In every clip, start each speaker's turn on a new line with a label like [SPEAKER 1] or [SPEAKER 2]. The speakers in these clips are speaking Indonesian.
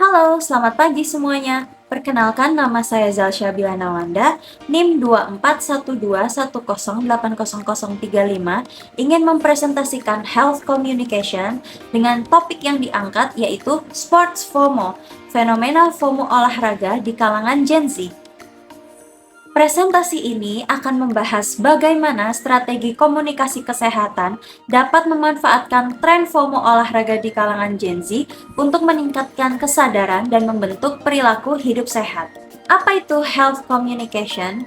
[SPEAKER 1] Halo, selamat pagi semuanya. Perkenalkan, nama saya Zalsya Bilanawanda, NIM 2412108035, ingin mempresentasikan Health Communication dengan topik yang diangkat yaitu Sports FOMO, fenomena FOMO olahraga di kalangan Gen Z. Presentasi ini akan membahas bagaimana strategi komunikasi kesehatan dapat memanfaatkan tren FOMO olahraga di kalangan Gen Z untuk meningkatkan kesadaran dan membentuk perilaku hidup sehat. Apa itu health communication?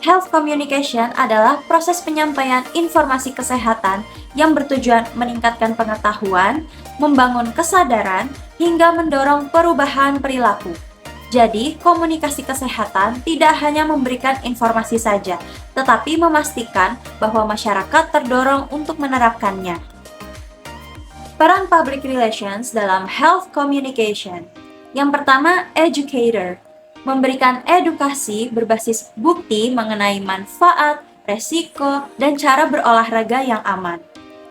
[SPEAKER 1] Health communication adalah proses penyampaian informasi kesehatan yang bertujuan meningkatkan pengetahuan, membangun kesadaran, hingga mendorong perubahan perilaku. Jadi, komunikasi kesehatan tidak hanya memberikan informasi saja, tetapi memastikan bahwa masyarakat terdorong untuk menerapkannya. Peran public relations dalam health communication. Yang pertama, educator. Memberikan edukasi berbasis bukti mengenai manfaat, resiko, dan cara berolahraga yang aman.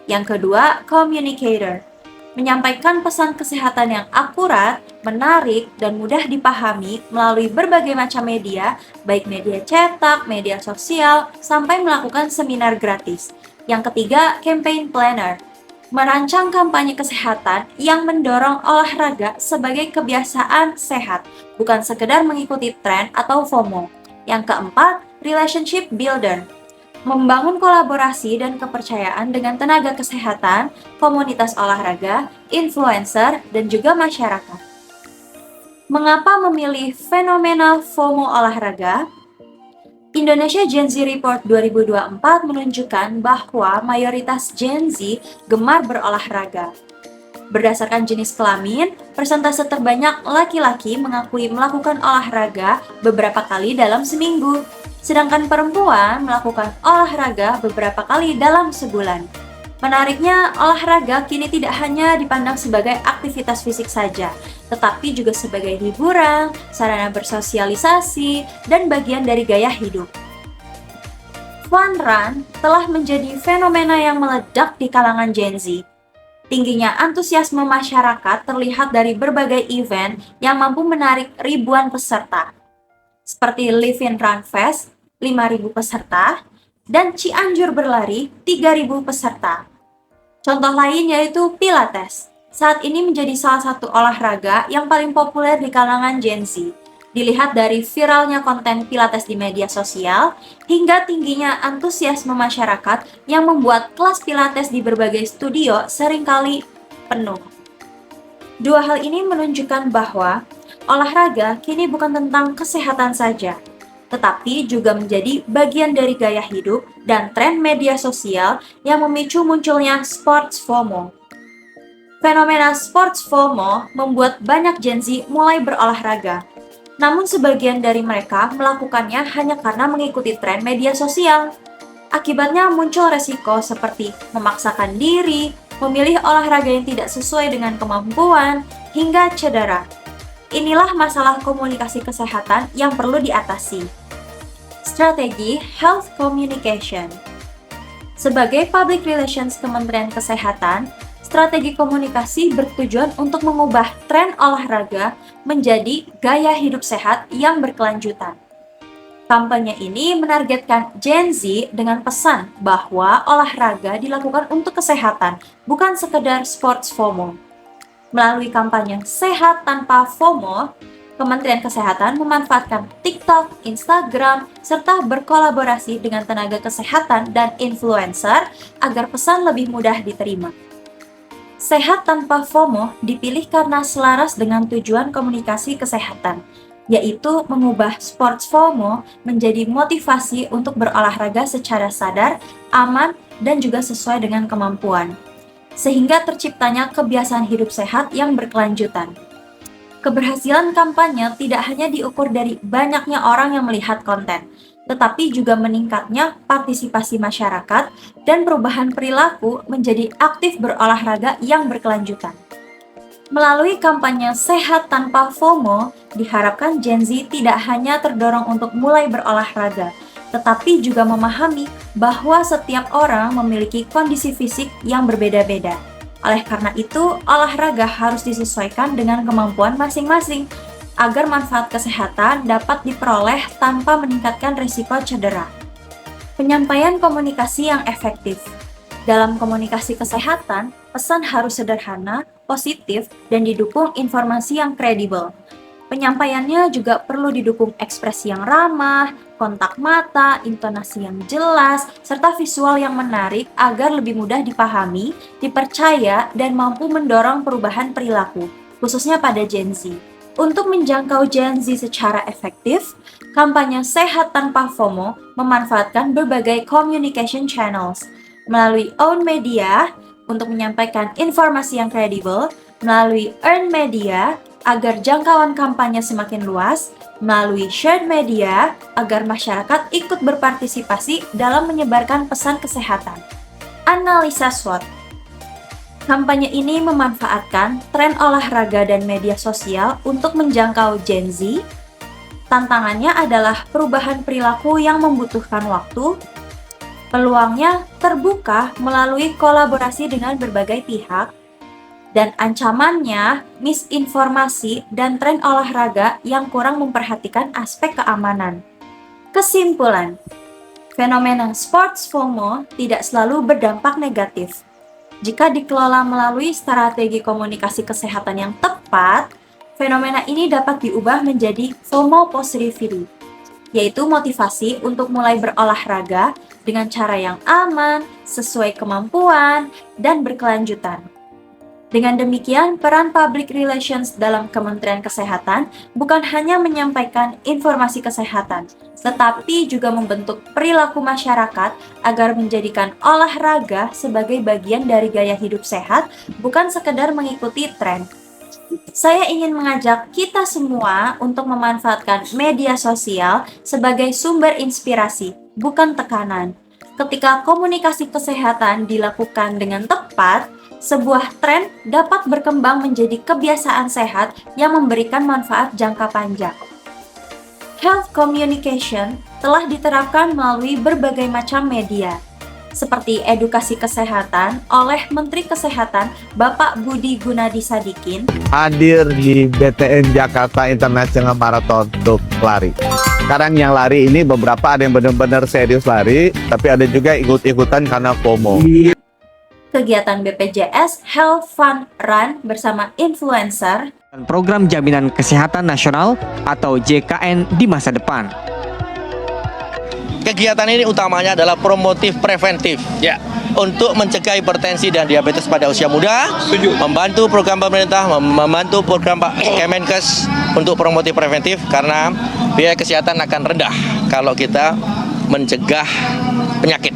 [SPEAKER 1] Yang kedua, communicator. Menyampaikan pesan kesehatan yang akurat, menarik, dan mudah dipahami melalui berbagai macam media, baik media cetak, media sosial, sampai melakukan seminar gratis. Yang ketiga, campaign planner. Merancang kampanye kesehatan yang mendorong olahraga sebagai kebiasaan sehat, bukan sekedar mengikuti tren atau FOMO. Yang keempat, relationship builder. Membangun kolaborasi dan kepercayaan dengan tenaga kesehatan, komunitas olahraga, influencer, dan juga masyarakat. Mengapa memilih fenomena FOMO olahraga? Indonesia Gen Z Report 2024 menunjukkan bahwa mayoritas Gen Z gemar berolahraga. Berdasarkan jenis kelamin, persentase terbanyak laki-laki mengakui melakukan olahraga beberapa kali dalam seminggu. Sedangkan perempuan melakukan olahraga beberapa kali dalam sebulan. Menariknya, olahraga kini tidak hanya dipandang sebagai aktivitas fisik saja, tetapi juga sebagai hiburan, sarana bersosialisasi, dan bagian dari gaya hidup. Fun run telah menjadi fenomena yang meledak di kalangan Gen Z. Tingginya antusiasme masyarakat terlihat dari berbagai event yang mampu menarik ribuan peserta, seperti Live in Run Fest, 5.000 peserta, dan Cianjur Berlari, 3.000 peserta. Contoh lain yaitu Pilates. Saat ini menjadi salah satu olahraga yang paling populer di kalangan Gen Z. Dilihat dari viralnya konten Pilates di media sosial, hingga tingginya antusiasme masyarakat yang membuat kelas Pilates di berbagai studio seringkali penuh. Dua hal ini menunjukkan bahwa olahraga kini bukan tentang kesehatan saja, tetapi juga menjadi bagian dari gaya hidup dan tren media sosial yang memicu munculnya sports FOMO. Fenomena sports FOMO membuat banyak Gen Z mulai berolahraga, namun sebagian dari mereka melakukannya hanya karena mengikuti tren media sosial. Akibatnya muncul resiko seperti memaksakan diri, memilih olahraga yang tidak sesuai dengan kemampuan, hingga cedera. Inilah masalah komunikasi kesehatan yang perlu diatasi. Strategi Health Communication. Sebagai Public Relations Kementerian Kesehatan, strategi komunikasi bertujuan untuk mengubah tren olahraga menjadi gaya hidup sehat yang berkelanjutan. Kampanye ini menargetkan Gen Z dengan pesan bahwa olahraga dilakukan untuk kesehatan, bukan sekedar sports FOMO. Melalui kampanye Sehat Tanpa FOMO, Kementerian Kesehatan memanfaatkan TikTok, Instagram, serta berkolaborasi dengan tenaga kesehatan dan influencer agar pesan lebih mudah diterima. Sehat Tanpa FOMO dipilih karena selaras dengan tujuan komunikasi kesehatan, yaitu mengubah sports FOMO menjadi motivasi untuk berolahraga secara sadar, aman, dan juga sesuai dengan kemampuan, sehingga terciptanya kebiasaan hidup sehat yang berkelanjutan. Keberhasilan kampanye tidak hanya diukur dari banyaknya orang yang melihat konten, tetapi juga meningkatnya partisipasi masyarakat dan perubahan perilaku menjadi aktif berolahraga yang berkelanjutan. Melalui kampanye Sehat Tanpa FOMO, diharapkan Gen Z tidak hanya terdorong untuk mulai berolahraga, tetapi juga memahami bahwa setiap orang memiliki kondisi fisik yang berbeda-beda. Oleh karena itu, olahraga harus disesuaikan dengan kemampuan masing-masing agar manfaat kesehatan dapat diperoleh tanpa meningkatkan risiko cedera. Penyampaian komunikasi yang efektif. Dalam komunikasi kesehatan, pesan harus sederhana, positif, dan didukung informasi yang kredibel. Penyampaiannya juga perlu didukung ekspresi yang ramah, kontak mata, intonasi yang jelas, serta visual yang menarik agar lebih mudah dipahami, dipercaya, dan mampu mendorong perubahan perilaku, khususnya pada Gen Z. Untuk menjangkau Gen Z secara efektif, kampanye Sehat Tanpa FOMO memanfaatkan berbagai communication channels, melalui own media untuk menyampaikan informasi yang kredibel, melalui earned media agar jangkauan kampanye semakin luas, melalui shared media agar masyarakat ikut berpartisipasi dalam menyebarkan pesan kesehatan. Analisa SWOT. Kampanye ini memanfaatkan tren olahraga dan media sosial untuk menjangkau Gen Z. Tantangannya adalah perubahan perilaku yang membutuhkan waktu. Peluangnya terbuka melalui kolaborasi dengan berbagai pihak, dan ancamannya misinformasi dan tren olahraga yang kurang memperhatikan aspek keamanan. Kesimpulan, fenomena sports FOMO tidak selalu berdampak negatif. Jika dikelola melalui strategi komunikasi kesehatan yang tepat, fenomena ini dapat diubah menjadi FOMO positivity, yaitu motivasi untuk mulai berolahraga dengan cara yang aman, sesuai kemampuan, dan berkelanjutan. Dengan demikian, peran public relations dalam Kementerian Kesehatan bukan hanya menyampaikan informasi kesehatan, tetapi juga membentuk perilaku masyarakat agar menjadikan olahraga sebagai bagian dari gaya hidup sehat, bukan sekedar mengikuti tren. Saya ingin mengajak kita semua untuk memanfaatkan media sosial sebagai sumber inspirasi, bukan tekanan. Ketika komunikasi kesehatan dilakukan dengan tepat, sebuah tren dapat berkembang menjadi kebiasaan sehat yang memberikan manfaat jangka panjang. Health communication telah diterapkan melalui berbagai macam media, seperti edukasi kesehatan oleh Menteri Kesehatan Bapak Budi Gunadi Sadikin,
[SPEAKER 2] hadir di BTN Jakarta International Marathon untuk lari. Sekarang yang lari ini beberapa ada yang benar-benar serius lari, tapi ada juga ikut-ikutan karena FOMO.
[SPEAKER 1] Kegiatan BPJS Health Fund Run bersama influencer,
[SPEAKER 3] dan Program Jaminan Kesehatan Nasional atau JKN di masa depan.
[SPEAKER 4] Kegiatan ini utamanya adalah promotif preventif, ya, untuk mencegah hipertensi dan diabetes pada usia muda, membantu program pemerintah, membantu program Pak Kemenkes untuk promotif preventif karena biaya kesehatan akan rendah kalau kita mencegah penyakit.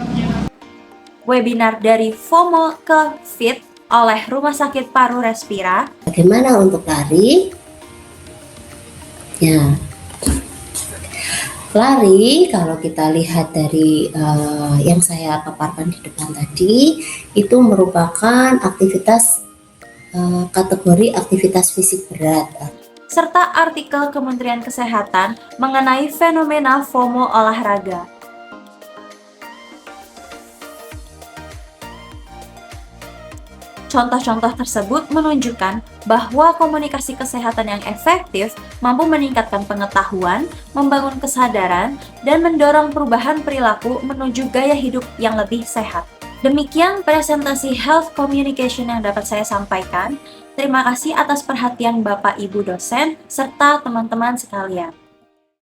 [SPEAKER 1] webinar dari FOMO ke FIT oleh Rumah Sakit Paru Respira.
[SPEAKER 5] Bagaimana untuk lari? Ya, lari kalau kita lihat dari yang saya paparkan di depan tadi, itu merupakan aktivitas kategori aktivitas fisik berat.
[SPEAKER 1] Serta artikel Kementerian Kesehatan mengenai fenomena FOMO olahraga. Contoh-contoh tersebut menunjukkan bahwa komunikasi kesehatan yang efektif mampu meningkatkan pengetahuan, membangun kesadaran, dan mendorong perubahan perilaku menuju gaya hidup yang lebih sehat. Demikian presentasi health communication yang dapat saya sampaikan. Terima kasih atas perhatian Bapak Ibu dosen serta teman-teman sekalian.